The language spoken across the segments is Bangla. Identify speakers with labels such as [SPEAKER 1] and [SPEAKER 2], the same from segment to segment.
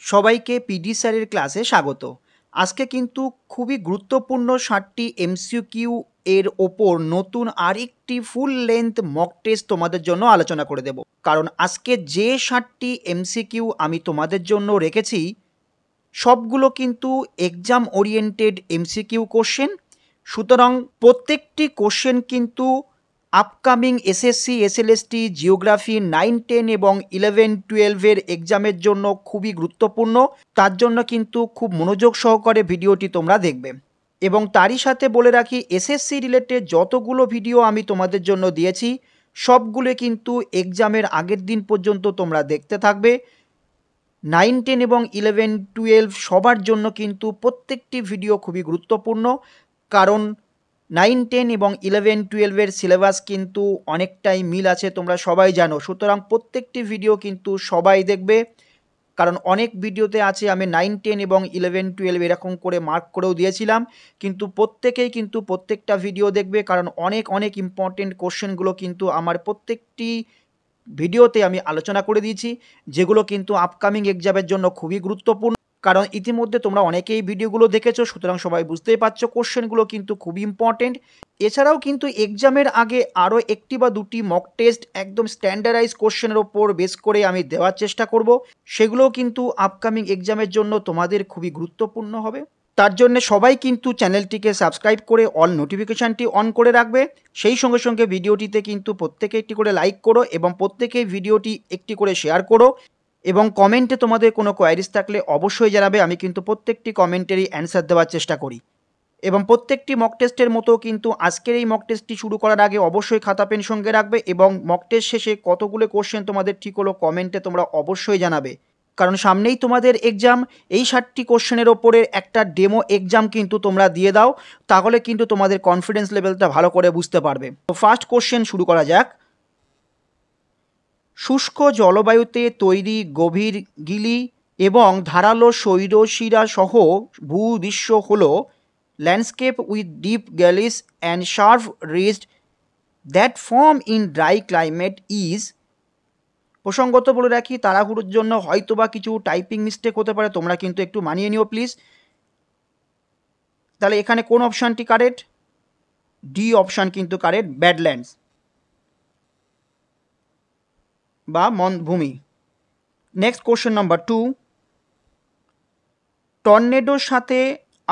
[SPEAKER 1] সবাইকে পিডি স্যারের ক্লাসে স্বাগত। আজকে কিন্তু খুবই গুরুত্বপূর্ণ 7টি এমসিকিউ এর ওপর নতুন আরেকটি ফুল লেন্থ মক টেস্ট তোমাদের জন্য আলোচনা করে দেব। কারণ আজকে যে 7টি এমসিকিউ আমি তোমাদের জন্য রেখেছি সবগুলো কিন্তু এক্সাম ওরিয়েন্টেড এমসিকিউ কোশ্চেন। সুতরাং প্রত্যেকটি কোশ্চেন কিন্তু আপকামিং এসএসসি, এসএলএসটি, জিওগ্রাফি 9, 10 এবং 11, 12 এক্সামের জন্য খুবই গুরুত্বপূর্ণ। তার জন্য কিন্তু খুব মনোযোগ সহকারে ভিডিওটি তোমরা দেখবে। এবং তারই সাথে বলে রাখি, এসএসসি রিলেটেড যতগুলো ভিডিও আমি তোমাদের জন্য দিয়েছি সবগুলো কিন্তু এক্সামের আগের দিন পর্যন্ত তোমরা দেখতে থাকবে। 9, 10 এবং 11, 12 সবার জন্য কিন্তু প্রত্যেকটি ভিডিও খুবই গুরুত্বপূর্ণ। কারণ 9, 10 এবং 11, 12 সিলেবাস কিন্তু অনেকটাই মিল আছে, তোমরা সবাই জানো। সুতরাং প্রত্যেকটি ভিডিও কিন্তু সবাই দেখবে। কারণ অনেক ভিডিওতে আছে আমি 9, 10 এবং 11, 12 এরকম করে মার্ক করেও দিয়েছিলাম, কিন্তু প্রত্যেকেই কিন্তু প্রত্যেকটা ভিডিও দেখবে। কারণ অনেক ইম্পর্টেন্ট কোশ্চেনগুলো কিন্তু আমার প্রত্যেকটি ভিডিওতে আমি আলোচনা করে দিয়েছি, যেগুলো কিন্তু আপকামিং এক্সামের জন্য খুবই গুরুত্বপূর্ণ। কারণ ইতিমধ্যে তোমরা অনেকেই ভিডিওগুলো দেখেছো, সুতরাং সবাই বুঝতেই পারছো কোশ্চেনগুলো কিন্তু খুবই ইম্পর্টেন্ট। এছাড়াও কিন্তু এক্সামের আগে আরও একটি বা দুটি মক টেস্ট একদম স্ট্যান্ডার্ডাইজ কোশ্চেনের ওপর বেস করে আমি দেওয়ার চেষ্টা করব। সেগুলোও কিন্তু আপকামিং এক্সামের জন্য তোমাদের খুবই গুরুত্বপূর্ণ হবে। তার জন্য সবাই কিন্তু চ্যানেলটিকে সাবস্ক্রাইব করে অল নোটিফিকেশানটি অন করে রাখবে। সেই সঙ্গে সঙ্গে ভিডিওটিতে কিন্তু প্রত্যেকে একটি করে লাইক করো এবং প্রত্যেকেই ভিডিওটি একটি করে শেয়ার করো। এবং কমেন্টে তোমাদের কোনো কোয়ারিজ থাকলে অবশ্যই জানাবে, আমি কিন্তু প্রত্যেকটি কমেন্টেরই অ্যান্সার দেওয়ার চেষ্টা করি। এবং প্রত্যেকটি মক টেস্টের মতো কিন্তু আজকের এই মক টেস্টটি শুরু করার আগে অবশ্যই খাতা পেন সঙ্গে রাখবে। এবং মক টেস্ট শেষে কতগুলো কোশ্চেন তোমাদের ঠিক হলো কমেন্টে তোমরা অবশ্যই জানাবে। কারণ সামনেই তোমাদের এক্সাম, এই 7টি কোশ্চেনের ওপরে একটা ডেমো এক্সাম কিন্তু তোমরা দিয়ে দাও, তাহলে কিন্তু তোমাদের কনফিডেন্স লেভেলটা ভালো করে বুঝতে পারবে। তো ফার্স্ট কোশ্চেন শুরু করা যাক। শুষ্ক জলবায়ুতে তৈরি গভীর গিলি এবং ধারালো শৈলশিরা সহ ভূদৃশ্য হল landscape with deep gullies and sharp ridged that form in dry climate is. প্রসঙ্গত বলে রাখি, তাড়াহুড়োর জন্য হয়তোবা কিছু টাইপিং মিস্টেক হতে পারে, তোমরা কিন্তু একটু মানিয়ে নিও প্লিজ। তাহলে এখানে কোন অপশানটি কারেক্ট? ডি অপশান কিন্তু কারেক্ট, ব্যাডল্যান্ডস বা মনভূমি। Next question number 2। টর্নেডোর সাথে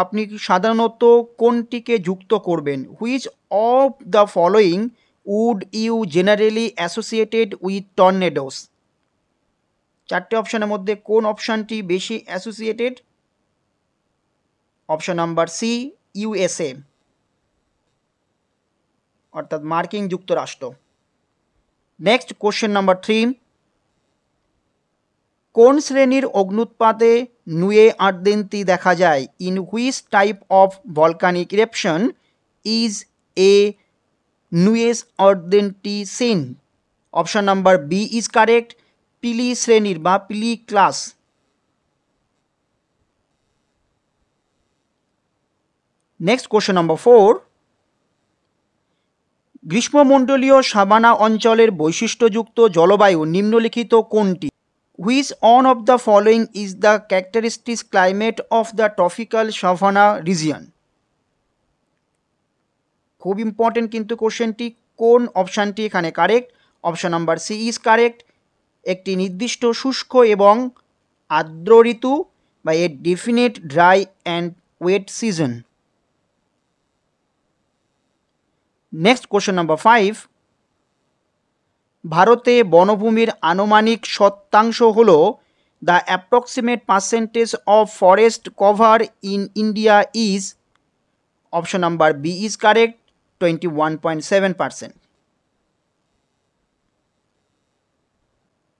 [SPEAKER 1] আপনি সাধারণত কোনটিকে যুক্ত করবেন? Which of the following would you generally associated with tornadoes? 4টে অপশানের মধ্যে কোন অপশানটি বেশি associated? Option number C, USA, অর্থাৎ মার্কিন যুক্তরাষ্ট্র। Next question number 3। কোন শ্রেণীর অগ্নুৎপাতে নুয়ে আর্দেন্তি দেখা যায়? In which type of volcanic eruption is a nuees ardente seen? Option number B is correct, পিলি শ্রেণীর বা পিলি ক্লাস। Next question number 4। গ্রীষ্মমণ্ডলীয় সাভানা অঞ্চলের বৈশিষ্ট্যযুক্ত জলবায়ু নিম্নলিখিত কোনটি? Which one of the following is the characteristic climate of the tropical savanna region? খুব ইম্পর্টেন্ট কিন্তু কোশ্চেনটি, কোন অপশানটি এখানে correct? Option number C is correct, একটি নির্দিষ্ট শুষ্ক এবং আর্দ্র ঋতু বা a definite dry and wet season. Next question number 5। ভারতে বনভূমির আনুমানিক শতাংশ হল the approximate percentage of forest cover in India is. Option number B is correct, 21.7%।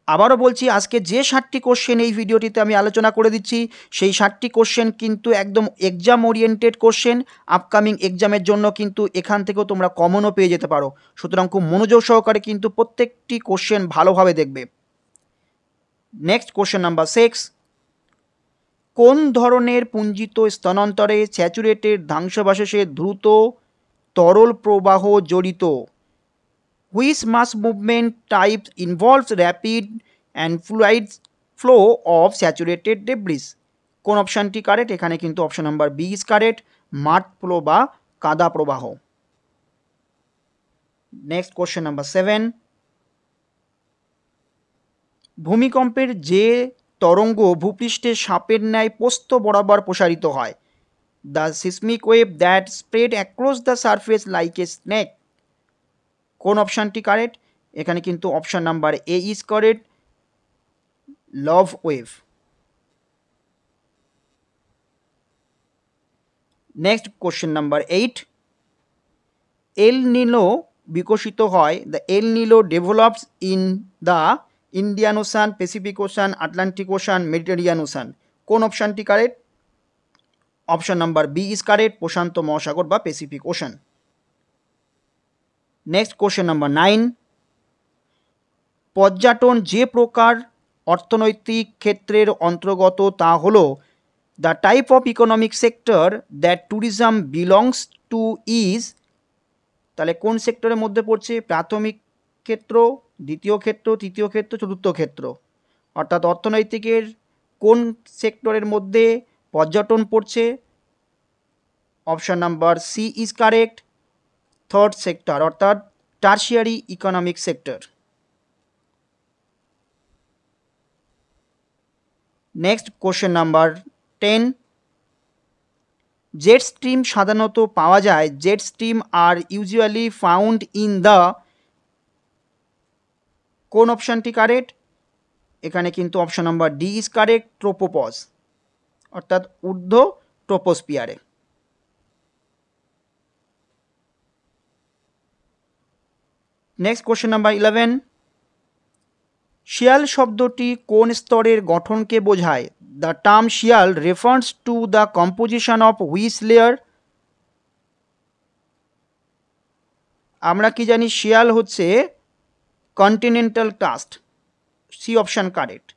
[SPEAKER 1] আবারও বলছি, আজকে যে 7টি কোশ্চেন এই ভিডিওটিতে আমি আলোচনা করে দিচ্ছি সেই 7টি কোশ্চেন কিন্তু একদম এক্সাম ওরিয়েন্টেড কোশ্চেন। আপকামিং এক্সামের জন্য কিন্তু এখান থেকেও তোমরা কমনও পেয়ে যেতে পারো। সুতরাং খুব মনোযোগ সহকারে কিন্তু প্রত্যেকটি কোশ্চেন ভালোভাবে দেখবে। Next question number 6। কোন ধরনের পুঞ্জিত স্থানান্তরে স্যাচুরেটেড ধ্বংসাবশেষে দ্রুত তরল প্রবাহ জড়িত? Which mass movement type involves rapid and fluid flow of saturated debris. কোন অপশানটি কারেক্ট? এখানে কিন্তু option number B is correct, mud flow বা কাদা প্রবাহ। নেক্সট কোশ্চেন নাম্বার 7, ভূমিকম্পের যে তরঙ্গ ভূপৃষ্ঠে সাপের ন্যায় প্রস্থ বরাবর প্রসারিত হয়, the seismic wave that spread across the surface like a snake. কোন অপশানটি কারেক্ট? এখানে কিন্তু option number A is correct, love wave. Next question number 8, El Nino বিকশিত হয়, the El Nino develops in the Indian Ocean, Pacific Ocean, Atlantic Ocean, Mediterranean Ocean. কোন অপশানটি correct? Option number B is correct, প্রশান্ত মহাসাগর বা Pacific Ocean. Next question number 9, পর্যটন যে প্রকার অর্থনৈতিক ক্ষেত্রের অন্তর্গত তা হল the type of economic sector that tourism belongs to is. তাহলে কোন সেক্টরের মধ্যে পড়ছে? প্রাথমিক ক্ষেত্র, দ্বিতীয় ক্ষেত্র, তৃতীয় ক্ষেত্র, চতুর্থ ক্ষেত্র। অর্থাৎ অর্থনৈতিকের কোন সেক্টরের মধ্যে পর্যটন পড়ছে? Option number C is correct, third sector, অর্থাৎ tertiary economic sector. Next question number 10, jet stream সাধারণত পাওয়া যায়, jet stream are usually found in the. কোন অপশানটি কারেক্ট? এখানে কিন্তু option number D is correct, tropopause, অর্থাৎ ঊর্ধ্ব ট্রোপোস্পিয়ারে। নেক্সট কোশ্চেন নাম্বার 11, শিয়াল শব্দটি কোন স্তরের গঠনকে বোঝায়? The term sial refers to the composition of which layer. আমরা কি জানি? শিয়াল হচ্ছে continental crust, C option correct.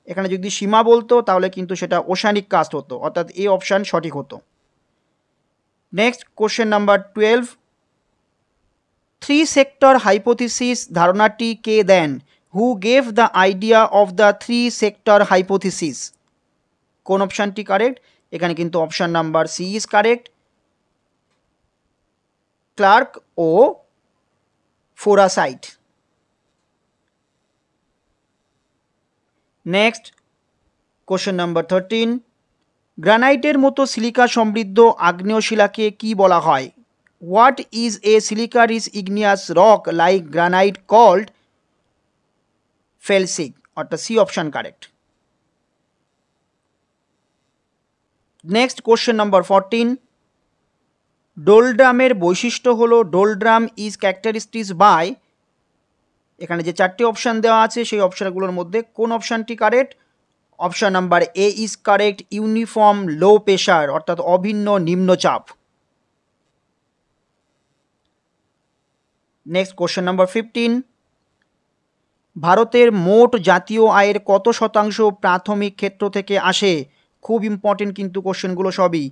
[SPEAKER 1] এখানে যদি সীমা বলতো তাহলে কিন্তু সেটা ওশানিক কাস্ট হতো, অর্থাৎ এ অপশান সঠিক হতো। Next question number 12, three sector hypothesis ধারণাটি কে দেন? Who gave the idea of the three sector hypothesis. কোন অপশানটি কারেক্ট? এখানে কিন্তু option number C is correct, Clark ও ফোরাসাইট। নেক্সট কোশ্চেন নাম্বার 13, গ্রানাইটের মতো সিলিকা সমৃদ্ধ আগ্নেয় শিলাকে কি বলা হয়? What is a silica rich igneous rock like granite called? Felsic, অর্থাৎ C option correct. Next question number 14, ডোলড্রামের বৈশিষ্ট্য হলো ডোলড্রাম ইজ ক্যারেক্টারিস্টিক্স বাই। এখানে যে চারটি অপশান দেওয়া আছে সেই অপশানগুলোর মধ্যে কোন অপশানটি correct? Option number A is correct, uniform low pressure, অর্থাৎ অভিন্ন নিম্নচাপ। নেক্সট কোশ্চেন নাম্বার 15, ভারতের মোট জাতীয় আয়ের কত শতাংশ প্রাথমিক ক্ষেত্র থেকে আসে? খুব ইম্পর্টেন্ট কিন্তু কোশ্চেনগুলো সবই।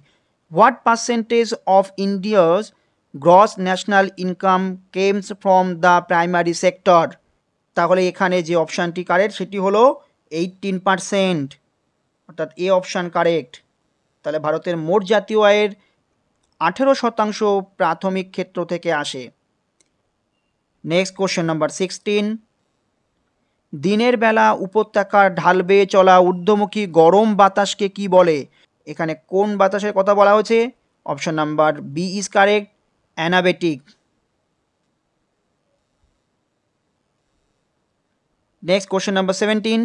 [SPEAKER 1] What percentage of India's gross national income কেমস from the primary sector? তাহলে এখানে যে অপশানটি কারেক্ট সেটি হলো 18%, অর্থাৎ এ অপশান কারেক্ট। তাহলে ভারতের মোট জাতীয় আয়ের 18% প্রাথমিক ক্ষেত্র থেকে আসে। নেক্সট কোশ্চেন নাম্বার 16, দিনের বেলা উপত্যকার ঢাল বেয়ে চলা ঊর্ধ্বমুখী গরম বাতাসকে কি বলে? এখানে কোন বাতাসের কথা বলা হয়েছে? Option number B is correct, anabatic. Next question number 17,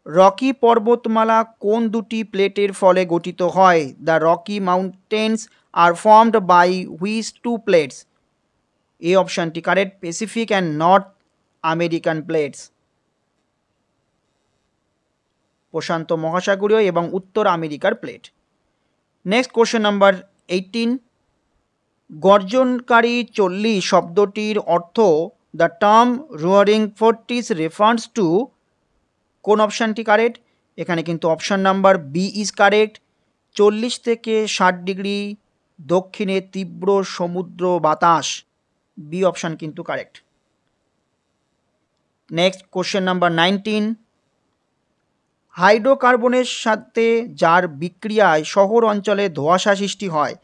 [SPEAKER 1] Rocky পর্বতমালা কোন দুটি প্লেটের ফলে গঠিত হয়? The Rocky Mountains are formed by which two plates? এই অপশানটি correct, Pacific and North American plates, প্রশান্ত মহাসাগরীয় এবং উত্তর আমেরিকার প্লেট। নেক্সট কোশ্চেন নাম্বার 18, গর্জনকারী 40 শব্দটির অর্থ the term roaring forties refers to. কোন অপশানটি কারেক্ট? এখানে কিন্তু option number B is correct, 40 থেকে 60 ডিগ্রি দক্ষিণে তীব্র সমুদ্র বাতাস, বি অপশান কিন্তু কারেক্ট। নেক্সট কোশ্চেন নাম্বার 19, হাইড্রোকার্বনের সাথে যার বিক্রিয়ায় শহর অঞ্চলে ধোঁয়াশা সৃষ্টি হয়,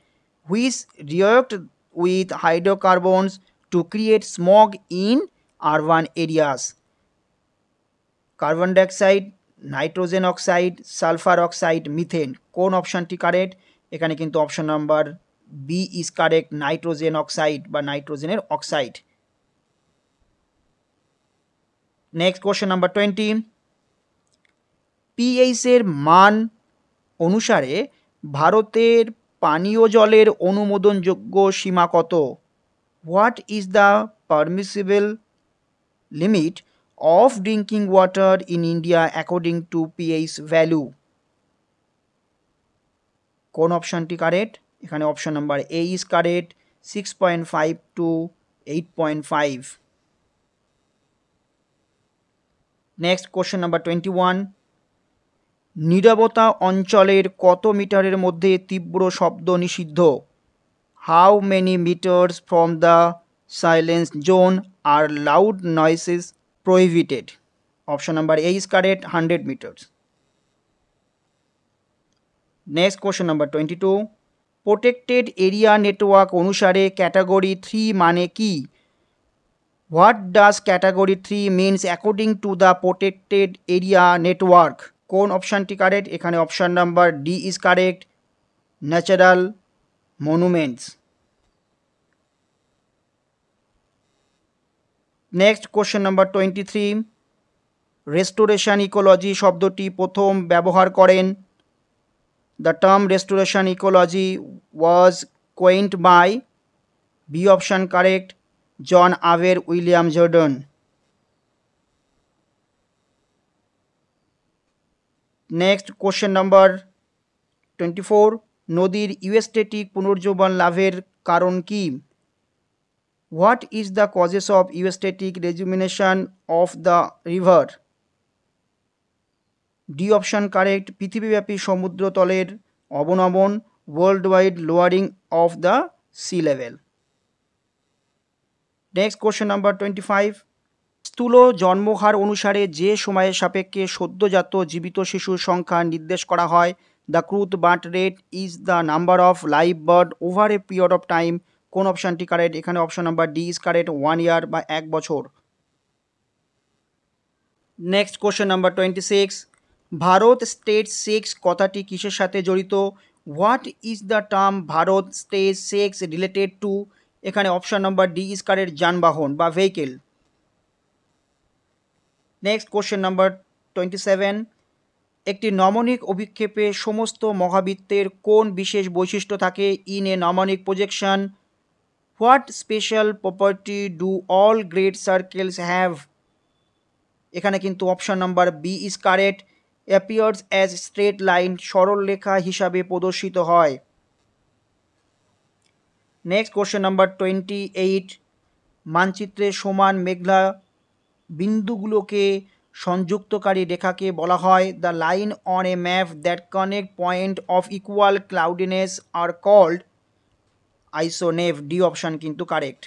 [SPEAKER 1] which react with hydrocarbons to create smog in urban areas. Carbon dioxide, nitrogen oxide, sulphur oxide, methane. কোন অপশানটি কারেক্ট? এখানে কিন্তু option number B is correct, nitrogen oxide বা নাইট্রোজেনের অক্সাইড। নেক্সট কোশ্চেন নাম্বার 20, পিএইচ এর মান অনুসারে ভারতের পানীয় জলের অনুমোদনযোগ্য সীমা কত? What is the permissible limit of drinking water in India according to pH value? কোন অপশানটি কারেক্ট? এখানে option number A is correct, 6.5 to 8.5। Next question number 21, নীরবতা অঞ্চলের কত মিটারের মধ্যে তীব্র শব্দ নিষিদ্ধ? How many meters from the silence zone are loud noises prohibited? Option number A is correct, 100 meters. Next question number 22, protected area network অনুসারে ক্যাটাগরি 3 মানে কি? What does category 3 means according to the protected area network? কোন অপশানটি কারেক্ট? এখানে option number D is correct, natural monuments. Next question number 23, restoration ecology শব্দটি প্রথম ব্যবহার করেন? The term restoration ecology was coined by, B option correct, John Aber William Jordan. Next question number 24, নদীর ইউস্টেটিক পুনর্জীবন লাভের কারণ কি? What is the causes of eustatic rejuvenation of the river? D option correct, পৃথিবীব্যাপী সমুদ্রতলের অবনমন, world wide lowering of the sea level. Next question number 25, স্থূল জন্মহার অনুসারে যে সময়ের সাপেক্ষে সদ্যজাত জীবিত শিশুর সংখ্যা নির্দেশ করা হয়, the crude birth rate is the number of live birth over a period of time. কোন অপশানটি কারেক্ট? এখানে option number D is correct, 1 year বা 1 বছর। Next question number 26, Bharat stage 6 কথাটি কিসের সাথে জড়িত? What is the term Bharat stage 6 related to? এখানে option number D is correct, যানবাহন বা ভেহিকেল। নেক্সট কোশ্চেন নাম্বার 27, একটি নমনীক অভিক্ষেপে সমস্ত মহাবৃত্তের কোন বিশেষ বৈশিষ্ট্য থাকে? In a gnomonic projection, what special property do all great circles have? এখানে কিন্তু option number B is correct, appears as straight line, সরল রেখা হিসাবে প্রদর্শিত হয়। নেক্সট কোশ্চেন নাম্বার 28, মানচিত্রে সমান মেঘলা বিন্দুগুলোকে সংযুক্তকারী রেখাকে বলা হয়? The line on a map that connect point of equal cloudiness are called isoneph. D option কিন্তু কারেক্ট।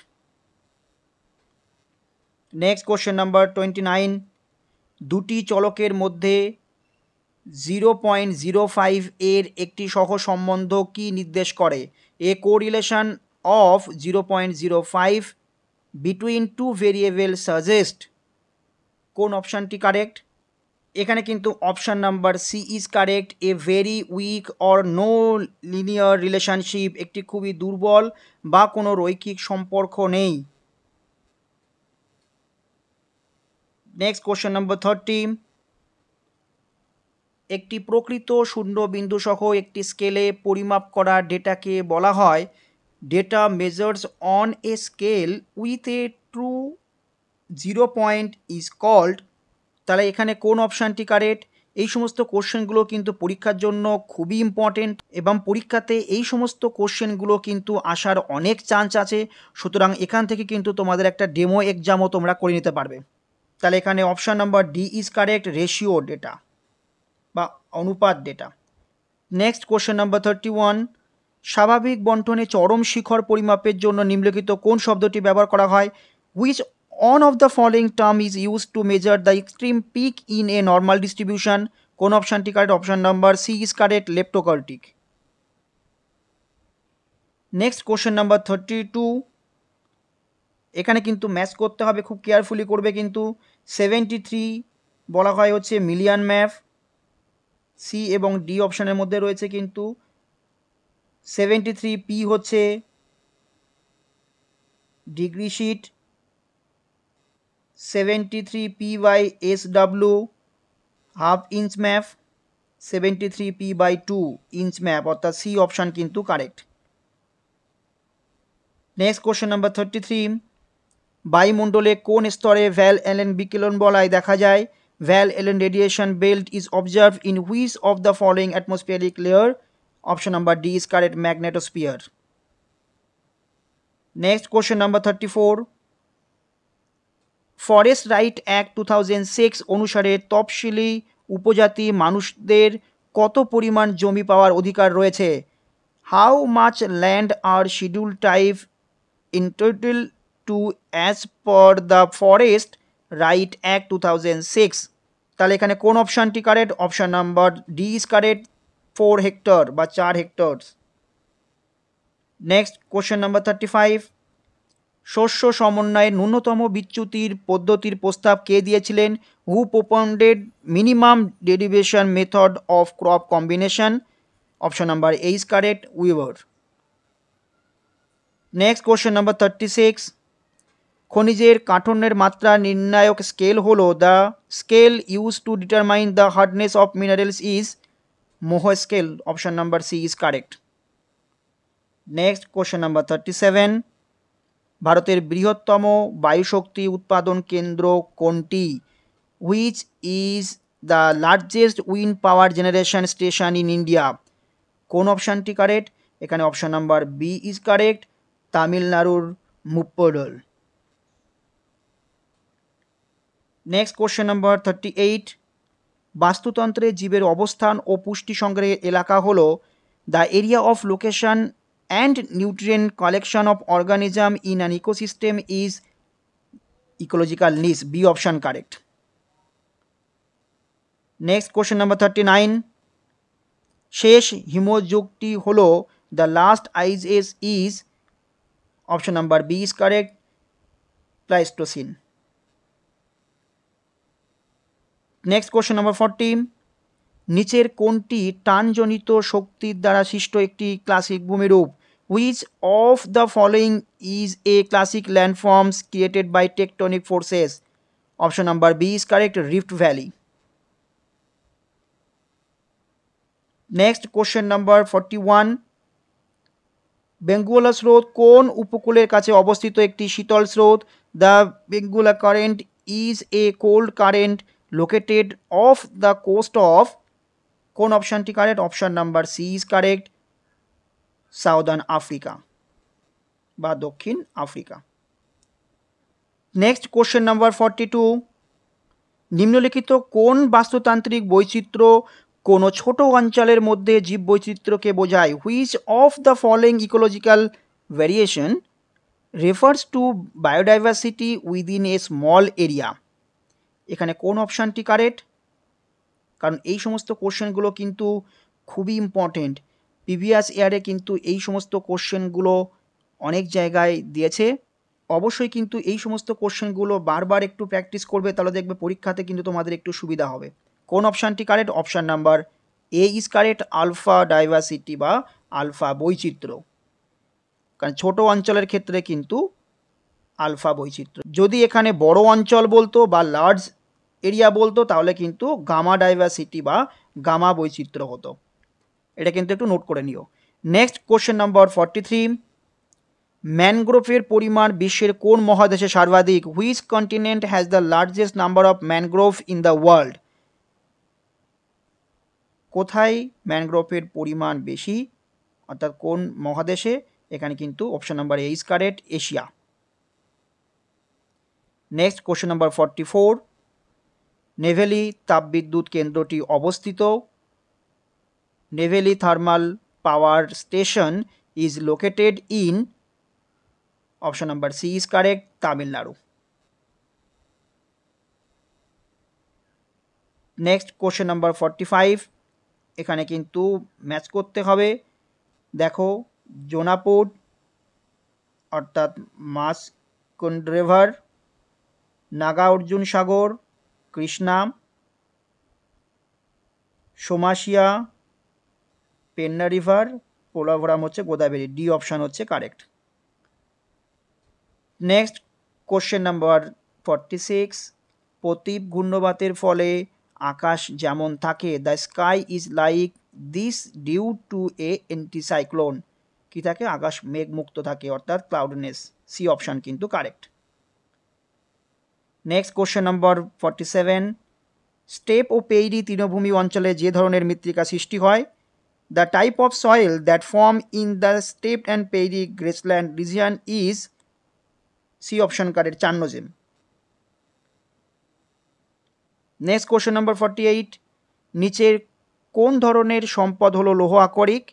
[SPEAKER 1] নেক্সট কোশ্চেন নাম্বার 29, দুটি চলকের মধ্যে 0.05 এর একটি সহসম্বন্ধ কি নির্দেশ করে? A correlation of 0.05 between two variable suggest. কোন অপশানটি কারেক্ট? এখানে কিন্তু option number C is correct, a very weak or no linear relationship, একটি খুবই দুর্বল বা কোনো রৈখিক সম্পর্ক নেই। নেক্সট কোশ্চেন নাম্বার 30, একটি প্রকৃত শূন্য বিন্দু সহ একটি স্কেলে পরিমাপ করা ডেটাকে বলা হয়? Data measures on a scale with a true 0 point is called. তাহলে এখানে কোন অপশানটি কারেক্ট? এই সমস্ত কোশ্চেনগুলো কিন্তু পরীক্ষার জন্য খুবই ইম্পর্টেন্ট এবং পরীক্ষাতে এই সমস্ত কোশ্চেনগুলো কিন্তু আসার অনেক চান্স আছে। সুতরাং এখান থেকে কিন্তু তোমাদের একটা ডেমো এক্সামও তোমরা করে নিতে পারবে। তাহলে এখানে option number D is correct, ratio data বা অনুপাত ডেটা। নেক্সট কোশ্চেন নাম্বার 31, স্বাভাবিক বণ্টনে চরম শিখর পরিমাপের জন্য নিম্নলিখিত কোন শব্দটি ব্যবহার করা হয়? Which one of the following term is use to measure the extreme peak in a normal distribution? কোন অপশানটি correct? Option number C is correct, leptokurtic. Next question number 32, এখানে কিন্তু ম্যাচ করতে হবে, খুব কেয়ারফুলি করবে কিন্তু। 73 বলা হয় হচ্ছে মিলিয়ন ম্যাপ, সি এবং ডি অপশানের মধ্যে রয়েছে কিন্তু 73 পি হচ্ছে degree sheet, 73 P by S W half inch map, 73 P by 2 inch map, অর্থাৎ সি অপশান কিন্তু কারেক্ট। নেক্সট কোশ্চেন নাম্বার 33, বায়ুমণ্ডলে কোন স্তরে ভ্যাল এলেন বিকিরণ বলয় দেখা যায়? ভ্যাল এলেন radiation belt is observe in which of the following atmospheric layer? Option number D is correct, magnetosphere. Next question number 34, forest right act 2006 অনুসারে তফসিলি উপজাতি মানুষদের কত পরিমাণ জমি পাওয়ার অধিকার রয়েছে? How much land are scheduled tribe entitled to as per the forest right act 2006? তাহলে এখানে কোন অপশানটি correct? Option number D is correct, 4 hectare বা 4 হেক্টর। নেক্সট কোশ্চেন নাম্বার 35, শস্য সমন্বয়ের ন্যূনতম বিচ্যুতির পদ্ধতির প্রস্তাব কে দিয়েছিলেন? Who propounded minimum derivation method of crop combination? Option number A is correct, Weaver. Next question number 36, খনিজের কাঠনের মাত্রা নির্ণায়ক স্কেল হলো the scale use to determine the hardness of minerals is Mohs scale. Option number C is correct. Next question number 37, ভারতের বৃহত্তম বায়ুশক্তি উৎপাদন কেন্দ্র কোনটি? Which is the largest wind power generation station in India? কোন অপশানটি কারেক্ট? এখানে option number B is correct, তামিলনাড়ুর মুপ্পোদল। নেক্সট কোশ্চেন নাম্বার 38, বাস্তুতন্ত্রে জীবের অবস্থান ও পুষ্টি সংগ্রহের এলাকা হলো the area of location and nutrient collection of organism in an ecosystem is ecological niche. B option correct. Next question number 39, শেষ হিমযুগটি হলো the last ice age is? Option number B is correct, Pleistocene. Next question number 40, নিচের কোনটি টানজনিত শক্তির দ্বারা সৃষ্ট একটি ক্লাসিক ভূমিরূপ? Which of the following is a classic landforms created by tectonic forces? Option number B is correct, rift valley. Next question number 41, Benguela স্রোত কোন উপকূলের কাছে অবস্থিত একটি শীতল স্রোত? The Benguela current is a cold current located off the coast of? কোন অপশানটি correct? Option number C is correct, southern Africa বা দক্ষিণ আফ্রিকা। নেক্সট কোশ্চেন নাম্বার 42, নিম্নলিখিত কোন বাস্তুতান্ত্রিক বৈচিত্র্য কোনো ছোট অঞ্চলের মধ্যে জীববৈচিত্র্যকে বোঝায়? Which of the following ecological variation refers to biodiversity within a small area? এখানে কোন অপশানটি কারেক্ট? কারণ এই সমস্ত কোশ্চেনগুলো কিন্তু খুবই ইম্পর্টেন্ট। প্রিভিয়াস ইয়ারে কিন্তু এই সমস্ত কোশ্চেনগুলো অনেক জায়গায় দিয়েছে। অবশ্যই কিন্তু এই সমস্ত কোশ্চেনগুলো বারবার একটু প্র্যাকটিস করবে, তাহলে দেখবে পরীক্ষাতে কিন্তু তোমাদের একটু সুবিধা হবে। কোন অপশানটি correct? Option number A is correct, alpha diversity বা আলফা বৈচিত্র্য। কারণ ছোট অঞ্চলের ক্ষেত্রে কিন্তু আলফা বৈচিত্র্য। যদি এখানে বড় অঞ্চল বলতো বা লার্জ এরিয়া বলতো তাহলে কিন্তু গামা ডাইভার্সিটি বা গামা বৈচিত্র্য হতো। এটা কিন্তু একটু নোট করে নিও। নেক্সট কোশ্চেন নাম্বার 43, ম্যানগ্রোভের পরিমাণ বিশ্বের কোন মহাদেশে সর্বাধিক? Which continent has the largest number of mangrove in the world? কোথায় ম্যানগ্রোভের পরিমাণ বেশি, অর্থাৎ কোন মহাদেশে? এখানে কিন্তু option number A is correct, Asia. Next question number 44, Neyveli তাপবিদ্যুৎ কেন্দ্রটি অবস্থিত? Neyveli thermal power station is located in? Option number C is correct, Tamil Nadu. Next question number 45, এখানে কিন্তু ম্যাচ করতে হবে। দেখো, জোনাপুর অর্থাৎ মাসকন্ড্রেভার, নাগা অর্জুন সাগর, কৃষ্ণা, সোমাশিয়া, পেন্না রিভার, পোলাভরাম হচ্ছে গোদাবরী। ডি অপশান হচ্ছে কারেক্ট। নেক্সট কোশ্চেন নাম্বার 46, প্রতীপ ঘূর্ণবাতের ফলে আকাশ যেমন থাকে, the sky is like this due to a anticyclone. কি থাকে? আকাশ মেঘমুক্ত থাকে অর্থাৎ ক্লাউডনেস। সি অপশান কিন্তু correct. Next question number 47, steppe ও পেইরি তৃণভূমি অঞ্চলে যে ধরনের মৃত্তিকা সৃষ্টি হয়, the type of soil that form in the steppe and prairie grassland region is, C option correct, চান্নজেম। Next question নম্বর 48, নিচের কোন ধরনের সম্পদ হলো লৌহ আকরিক?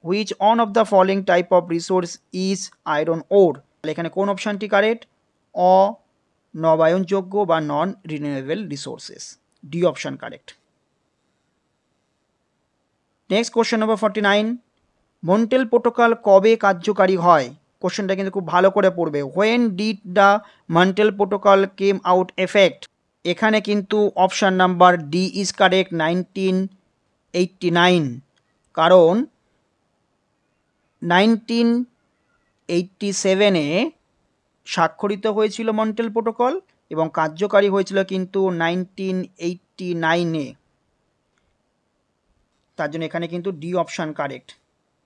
[SPEAKER 1] Which one of the following type of resource is iron ওর? এখানে কোন অপশানটি কারেক্ট? নবায়নযোগ্য বা নন renewable resources. D option correct. Next question নম্বর 49, মন্টেল প্রোটোকল কবে কার্যকারী হয়? কোশ্চেনটা কিন্তু খুব ভালো করে পড়বে। When did the mantle protocol came out effect? এখানে কিন্তু option number D is correct, 1989। কারণ 1987-এ স্বাক্ষরিত হয়েছিল মন্টেল প্রোটোকল এবং কার্যকারী হয়েছিল কিন্তু 1989-এ। তার জন্য এখানে কিন্তু ডি অপশান কারেক্ট।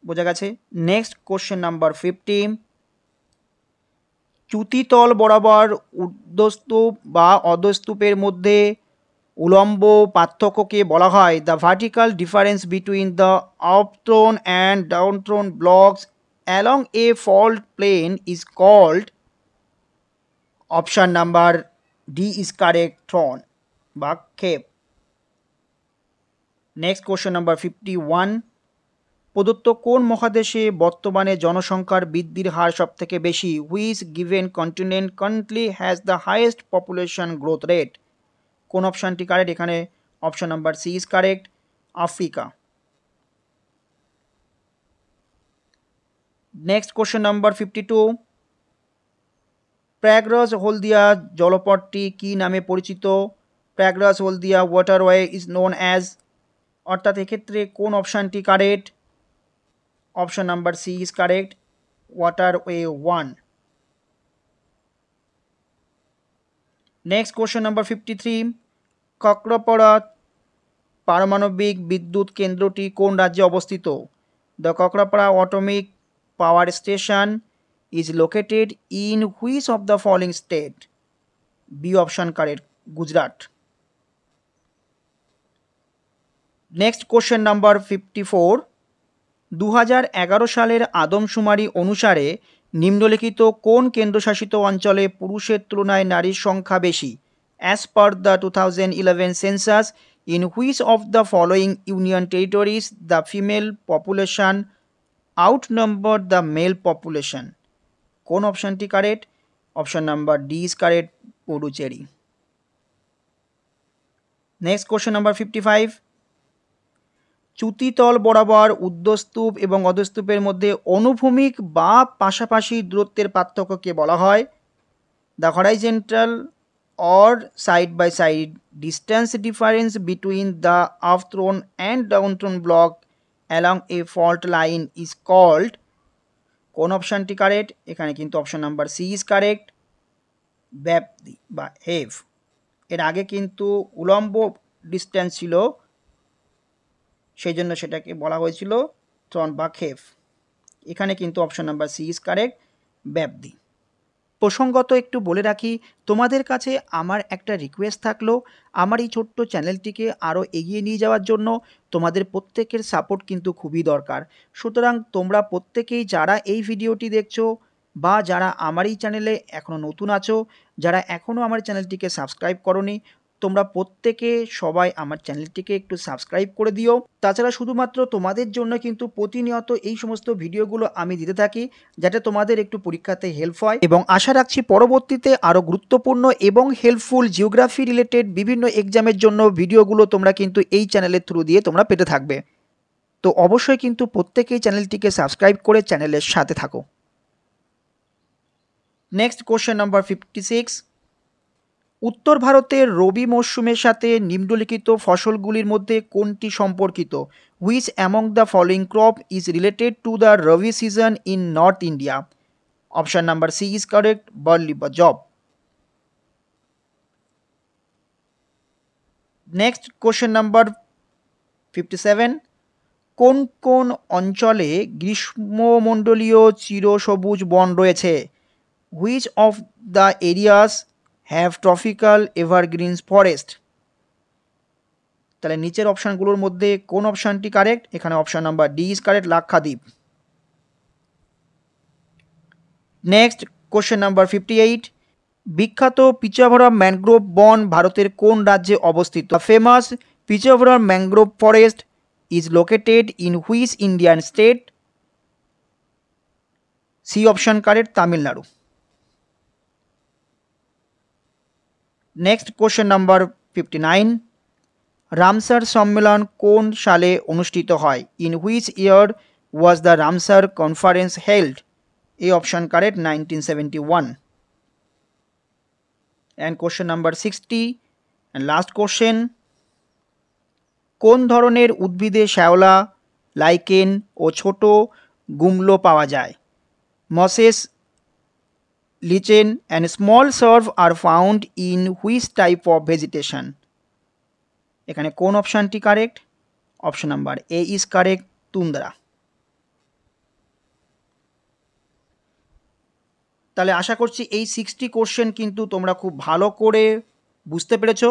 [SPEAKER 1] বোঝা গেছে? নেক্সট কোশ্চেন নাম্বার 50, চ্যুতিতল বরাবর ঊর্ধ্বস্তূপ বা অধস্তূপের মধ্যে উলম্ব পার্থক্যকে বলা হয় the vertical difference between the upthrown and downthrown blocks along a fault plane is called. Option number D is correct, throw বা ক্ষেপ। নেক্সট কোশ্চেন নাম্বার 51, প্রদত্ত কোন মহাদেশে বর্তমানে জনসংখ্যার বৃদ্ধির হার সবথেকে বেশি? Which given continent currently has the highest population growth rate? কোন অপশানটি কারেক্ট? এখানে option number C is correct, Africa. Next question number 52, Prayagraj Haldia জলপথটি কি নামে পরিচিত? Prayagraj Haldia waterway is known as, অর্থাৎ এক্ষেত্রে কোন অপশানটি correct? Option number C is correct, waterway 1। Next question number 53, Kakrapar পারমাণবিক বিদ্যুৎ কেন্দ্রটি কোন রাজ্যে অবস্থিত? The Kakrapar atomic power station is located in which of the following state? B option correct, Gujarat. Next question number 54, 2011 সালের আদমশুমারি অনুসারে নিম্নলিখিত কোন কেন্দ্রশাসিত অঞ্চলে পুরুষের তুলনায় নারীর সংখ্যা বেশি? As per the 2011 census, in which of the following union territories the female population outnumber the male population? কোন অপশানটি correct? Option number D is correct, Puducherry. Next question number 55, চ্যুতিতল বরাবর ঊর্ধ্বস্তূপ এবং অধস্তূপের মধ্যে অনুভূমিক বা পাশাপাশি দূরত্বের পার্থক্যকে বলা হয় the horizontal or side by side distance difference between the upthrown and downthrown block along a fault line is called. কোন অপশানটি কারেক্ট? এখানে কিন্তু option number C is correct, ব্যাপ্তি বা হেভ। এর আগে কিন্তু উলম্ব ডিস্টেন্স ছিল, সেই জন্য সেটাকে বলা হয়েছিল থ্রন বা খেফ। এখানে কিন্তু option number C is correct, ব্যাপ্তি। প্রসঙ্গত একটু বলে রাখি, তোমাদের কাছে আমার একটা রিকোয়েস্ট থাকলো, আমার এই ছোট্ট চ্যানেলটিকে আরও এগিয়ে নিয়ে যাওয়ার জন্য তোমাদের প্রত্যেকের সাপোর্ট কিন্তু খুবই দরকার। সুতরাং তোমরা প্রত্যেকেই যারা এই ভিডিওটি দেখছো বা যারা আমার এই চ্যানেলে এখনও নতুন আছো, যারা এখনও আমার চ্যানেলটিকে সাবস্ক্রাইব করোনি, তোমরা প্রত্যেকে সবাই আমার চ্যানেলটিকে একটু সাবস্ক্রাইব করে দিও। তাছাড়া শুধুমাত্র তোমাদের জন্য কিন্তু প্রতিনিয়ত এই সমস্ত ভিডিওগুলো আমি দিতে থাকি, যাতে তোমাদের একটু পরীক্ষাতে হেল্প হয়, এবং আশা রাখছি পরবর্তীতে আরও গুরুত্বপূর্ণ এবং হেল্পফুল জিওগ্রাফি রিলেটেড বিভিন্ন এক্সামের জন্য ভিডিওগুলো তোমরা কিন্তু এই চ্যানেলের থ্রু দিয়ে তোমরা পেতে থাকবে। তো অবশ্যই কিন্তু প্রত্যেকেই চ্যানেলটিকে সাবস্ক্রাইব করে চ্যানেলের সাথে থাকো। নেক্সট কোশ্চেন নাম্বার 56, উত্তর ভারতের রবি মরশুমের সাথে নিম্নলিখিত ফসলগুলির মধ্যে কোনটি সম্পর্কিত? Which among the following crop is related to the rabi season in north India? Option number C is correct, barley বা জব। নেক্সট কোশ্চেন নাম্বার 57, কোন কোন অঞ্চলে গ্রীষ্মমণ্ডলীয় চিরসবুজ বন রয়েছে? Which of the areas have tropical evergreens forest? তাহলে নিচের অপশানগুলোর মধ্যে কোন অপশানটি কারেক্ট? এখানে option number D is correct, Lakshadweep. Next question number 58, বিখ্যাত পিচাভরা ম্যানগ্রোভ বন ভারতের কোন রাজ্যে অবস্থিত? Famous Pichavaram mangrove forest is located in which Indian state? C option correct, Tamil Nadu. Next question number 59, Ramsar সম্মেলন কোন সালে অনুষ্ঠিত হয়? In which year was the Ramsar conference held? এই option correct, 1971। And question number 60 and last question, কোন ধরনের উদ্ভিদে শ্যাওলা, লাইকেন ও ছোট গুমলো পাওয়া যায়? Mosses, lichen and small shrubs are found in which type of vegetation? এখানে কোন অপশানটি correct? Option number A is correct, tundra. তাহলে আশা করছি এই 60 কোশ্চেন কিন্তু তোমরা খুব ভালো করে বুঝতে পেরেছো।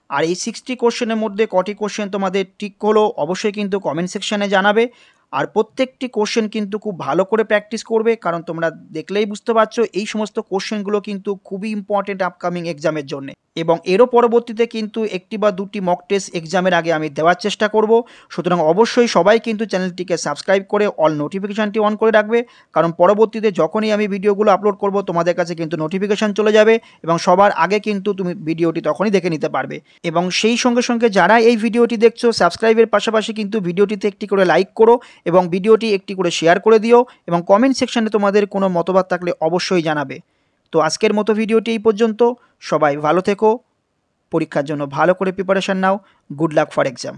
[SPEAKER 1] আর এই 60 কোশ্চেনের মধ্যে কটি কোশ্চেন তোমাদের ঠিক হলো অবশ্যই কিন্তু কমেন্ট সেকশানে জানাবে। আর প্রত্যেকটি কোশ্চেন কিন্তু খুব ভালো করে প্র্যাকটিস করবে, কারণ তোমরা দেখলেই বুঝতে পারছো এই সমস্ত কোশ্চেনগুলো কিন্তু খুবই ইম্পর্টেন্ট আপকামিং এক্সামের জন্য। এবং এরও পরবর্তীতে কিন্তু একটি বা দুটি মক টেস্ট এক্সামের আগে আমি দেওয়ার চেষ্টা করব। সুতরাং অবশ্যই সবাই কিন্তু চ্যানেলটিকে সাবস্ক্রাইব করে অল নোটিফিকেশানটি অন করে রাখবে, কারণ পরবর্তীতে যখনই আমি ভিডিওগুলো আপলোড করব তোমাদের কাছে কিন্তু নোটিফিকেশান চলে যাবে এবং সবার আগে কিন্তু তুমি ভিডিওটি তখনই দেখে নিতে পারবে। এবং সেই সঙ্গে সঙ্গে যারা এই ভিডিওটি দেখছো সাবস্ক্রাইবের পাশাপাশি কিন্তু ভিডিওটিতে একটি করে লাইক করো এবং ভিডিওটি একটি করে শেয়ার করে দিও, এবং কমেন্ট সেকশানে তোমাদের কোনো মতবাদ থাকলে অবশ্যই জানাবে। তো আজকের মতো ভিডিওটি এই পর্যন্ত। সবাই ভালো থেকো, পরীক্ষার জন্য ভালো করে preparation now. Good luck for exam.